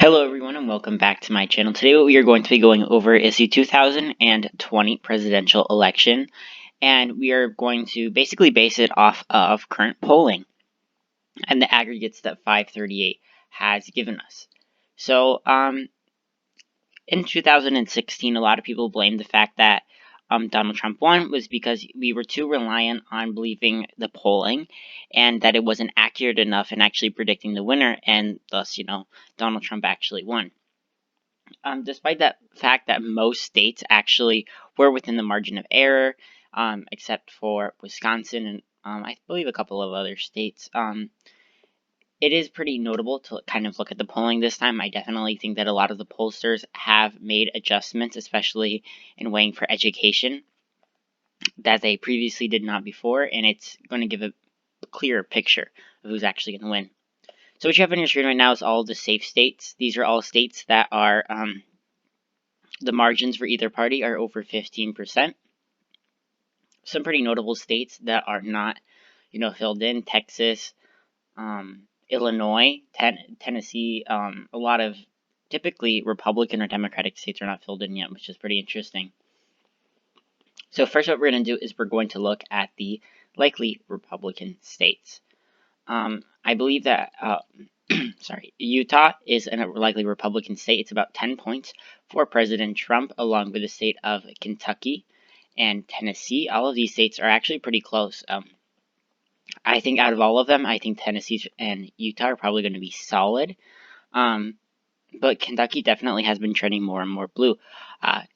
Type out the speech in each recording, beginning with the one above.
Hello everyone and welcome back to my channel. Today what we are going to be going over is the 2020 presidential election, and we are going to basically base it off of current polling and the aggregates that 538 has given us. So in 2016 a lot of people blamed the fact that Donald Trump won was because we were too reliant on believing the polling and that it wasn't accurate enough in actually predicting the winner, and thus Donald Trump actually won. Despite that fact that most states actually were within the margin of error, except for Wisconsin and I believe a couple of other states. It is pretty notable to kind of look at the polling this time. I definitely think that a lot of the pollsters have made adjustments, especially in weighing for education, that they previously did not before, and it's going to give a clearer picture of who's actually going to win. So what you have on your screen right now is all the safe states. These are all states that are the margins for either party are over 15%. Some pretty notable states that are not, filled in: Texas, Illinois, Tennessee. A lot of typically Republican or Democratic states are not filled in yet, which is pretty interesting. So first, what we're going to do is we're going to look at the likely Republican states. I believe that Utah is a likely Republican state. It's about 10 points for President Trump, along with the state of Kentucky and Tennessee. All of these states are actually pretty close. I think out of all of them, I think Tennessee and Utah are probably going to be solid. But Kentucky definitely has been trending more and more blue.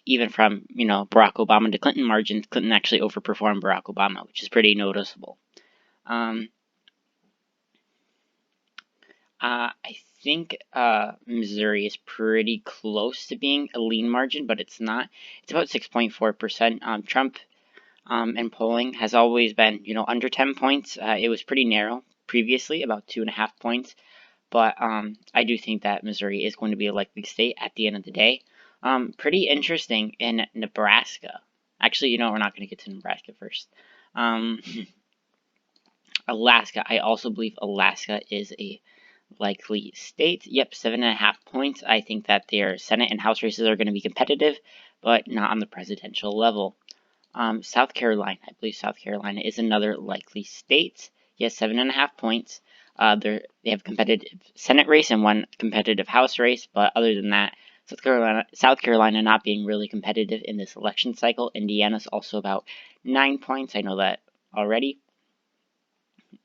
Even from, Barack Obama to Clinton margins, Clinton actually overperformed Barack Obama, which is pretty noticeable. I think Missouri is pretty close to being a lean margin, but it's not. It's about 6.4%. Trump in polling has always been, under 10 points. It was pretty narrow previously, about 2.5 points. But I do think that Missouri is going to be a likely state at the end of the day. Pretty interesting in Nebraska. Actually, we're not going to get to Nebraska first. Alaska. I also believe Alaska is a likely state. Yep, 7.5 points. I think that their Senate and House races are going to be competitive, but not on the presidential level. South Carolina. I believe South Carolina is another likely state. Yes, 7.5 points. They have a competitive Senate race and one competitive House race, but other than that, South Carolina not being really competitive in this election cycle. Indiana's also about 9 points. I know that already.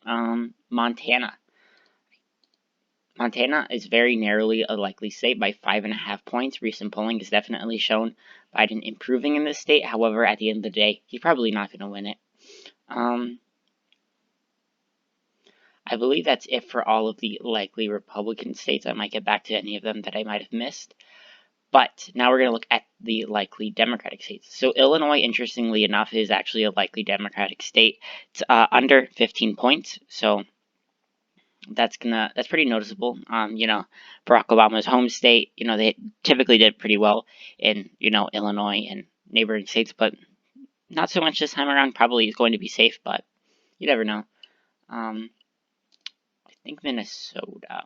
Montana. Montana is very narrowly a likely state by 5.5 points. Recent polling has definitely shown Biden improving in this state. However, at the end of the day, he's probably not going to win it. I believe that's it for all of the likely Republican states. I might get back to any of them that I might have missed. But now we're going to look at the likely Democratic states. So Illinois, interestingly enough, is actually a likely Democratic state. It's under 15 points. So that's pretty noticeable. Barack Obama's home state, they typically did pretty well in, Illinois and neighboring states, but not so much this time around. Probably is going to be safe, but you never know. I think Minnesota.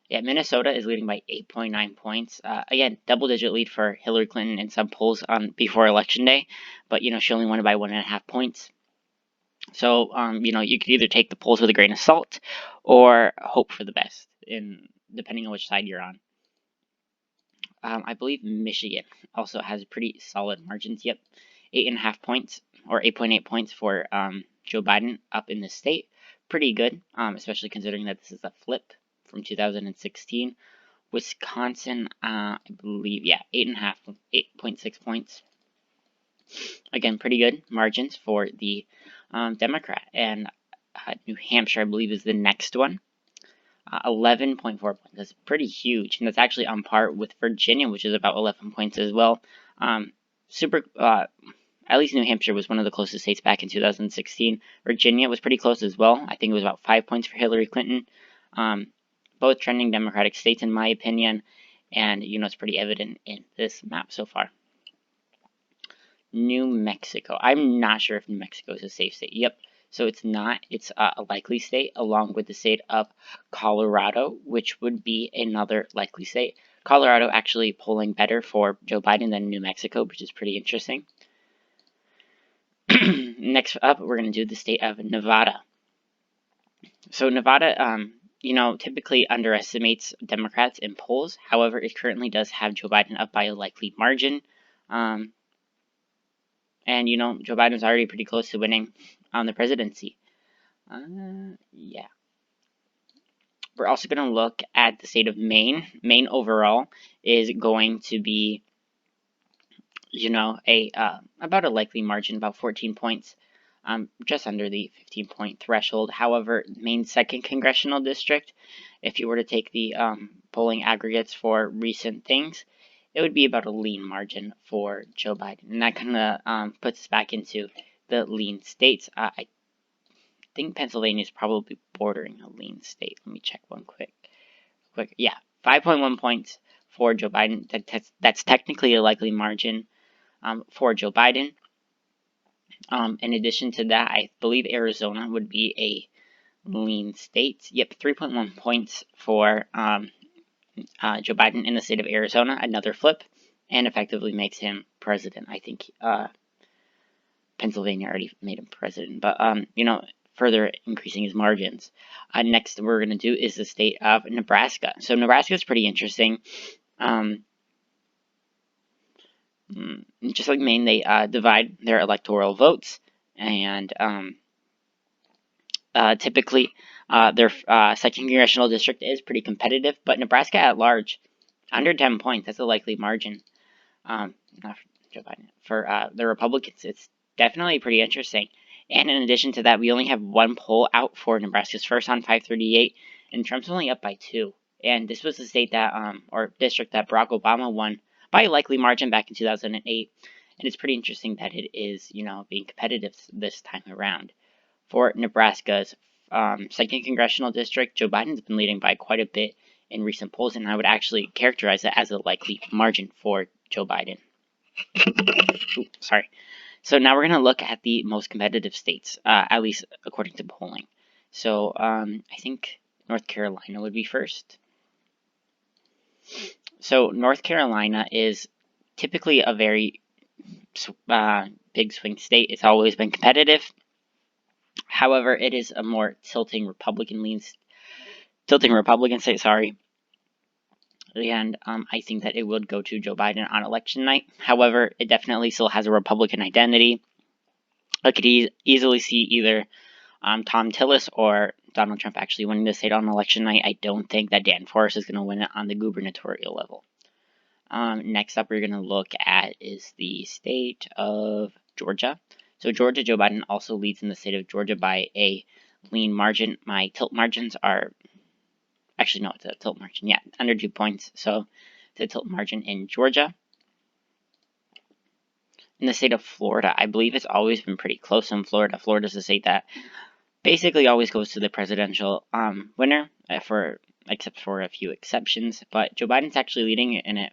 Yeah, Minnesota is leading by 8.9 points. Again, double-digit lead for Hillary Clinton in some polls before Election Day, but, she only won by 1.5 points. So, you could either take the polls with a grain of salt or hope for the best, depending on which side you're on. I believe Michigan also has pretty solid margins. Yep, 8.5 points or 8.8 points for Joe Biden up in the state. Pretty good, especially considering that this is a flip from 2016. Wisconsin, I believe, 8.6 points. Again, pretty good margins for the Democrat. And New Hampshire, I believe, is the next one. 11.4 points. That's pretty huge, and that's actually on par with Virginia, which is about 11 points as well. At least New Hampshire was one of the closest states back in 2016. Virginia was pretty close as well. I think it was about 5 points for Hillary Clinton. Both trending Democratic states, in my opinion, and it's pretty evident in this map so far. New Mexico. I'm not sure if New Mexico is a safe state. Yep, So it's not. It's a likely state, along with the state of Colorado, which would be another likely state. Colorado actually polling better for Joe Biden than New Mexico, which is pretty interesting. Next up, we're going to do the state of Nevada. So Nevada, typically underestimates Democrats in polls. However, it currently does have Joe Biden up by a likely margin. And, Joe Biden's already pretty close to winning on the presidency. Yeah. We're also going to look at the state of Maine. Maine overall is going to be, about a likely margin, about 14 points, just under the 15-point threshold. However, Maine's 2nd congressional district, if you were to take the polling aggregates for recent things, it would be about a lean margin for Joe Biden. And that kind of puts us back into the lean states. I think Pennsylvania is probably bordering a lean state. Let me check one quick. Yeah, 5.1 points for Joe Biden. That's technically a likely margin for Joe Biden. In addition to that, I believe Arizona would be a lean state. Yep, 3.1 points for Joe Biden in the state of Arizona, another flip, and effectively makes him president. I think Pennsylvania already made him president, but further increasing his margins. Next, we're going to do is the state of Nebraska. So Nebraska is pretty interesting. Just like Maine, they divide their electoral votes, and typically their 2nd congressional district is pretty competitive, but Nebraska at large, under 10 points, that's a likely margin. Not for Joe Biden, for the Republicans, it's definitely pretty interesting. And in addition to that, we only have one poll out for Nebraska's first on 538, and Trump's only up by 2. And this was the state that, or district that Barack Obama won by a likely margin back in 2008. And it's pretty interesting that it is, being competitive this time around. For Nebraska's 2nd congressional district, Joe Biden's been leading by quite a bit in recent polls, and I would actually characterize it as a likely margin for Joe Biden. Ooh, sorry. So now we're going to look at the most competitive states, at least according to polling. So I think North Carolina would be first. So North Carolina is typically a very big swing state. It's always been competitive. However, it is a more tilting Republican state, sorry. And I think that it would go to Joe Biden on election night. However, it definitely still has a Republican identity. I could easily see either Tom Tillis or Donald Trump actually winning the state on election night. I don't think that Dan Forest is going to win it on the gubernatorial level. Next up, we're going to look at is the state of Georgia. So Georgia, Joe Biden also leads in the state of Georgia by a lean margin. My tilt margins are, actually no, it's a tilt margin, yeah, under 2 points. So it's a tilt margin in Georgia. In the state of Florida, I believe it's always been pretty close in Florida. Florida's a state that basically always goes to the presidential winner, except for a few exceptions. But Joe Biden's actually leading in it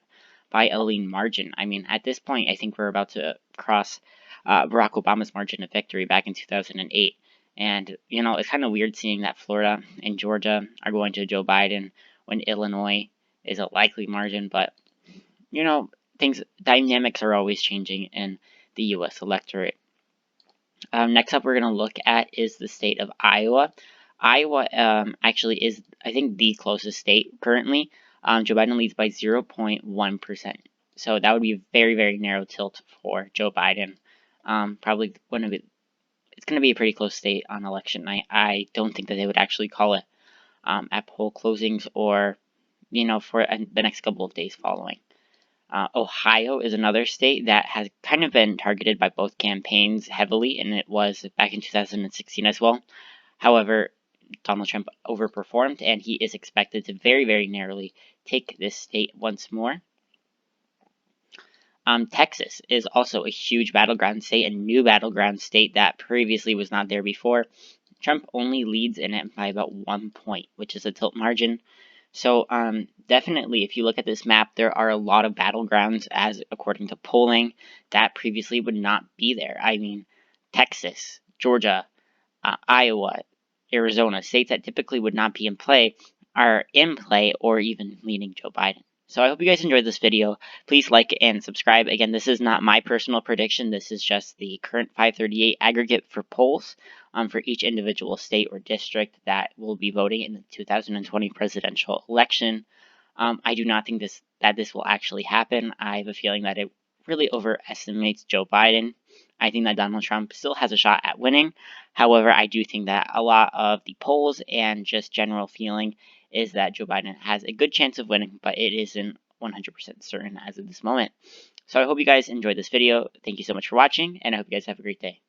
by a lean margin. I mean, at this point, I think we're about to cross Barack Obama's margin of victory back in 2008. And, it's kind of weird seeing that Florida and Georgia are going to Joe Biden when Illinois is a likely margin. But, dynamics are always changing in the U.S. electorate. Next up, we're going to look at is the state of Iowa. Iowa actually is, I think, the closest state currently. Joe Biden leads by 0.1%. So that would be a very, very narrow tilt for Joe Biden. Probably it's going to be a pretty close state on election night. I don't think that they would actually call it at poll closings or, for the next couple of days following. Ohio is another state that has kind of been targeted by both campaigns heavily, and it was back in 2016 as well. However, Donald Trump overperformed, and he is expected to very, very narrowly take this state once more. Texas is also a huge battleground state, a new battleground state that previously was not there before. Trump only leads in it by about 1 point, which is a tilt margin. So definitely, if you look at this map, there are a lot of battlegrounds, as according to polling, that previously would not be there. I mean, Texas, Georgia, Iowa, Arizona, states that typically would not be in play, are in play or even leading Joe Biden. So I hope you guys enjoyed this video. Please like and subscribe. Again, this is not my personal prediction. This is just the current 538 aggregate for polls for each individual state or district that will be voting in the 2020 presidential election. I do not think that this will actually happen. I have a feeling that it really overestimates Joe Biden. I think that Donald Trump still has a shot at winning. However, I do think that a lot of the polls and just general feeling is that Joe Biden has a good chance of winning, but it isn't 100% certain as of this moment. So I hope you guys enjoyed this video. Thank you so much for watching, and I hope you guys have a great day.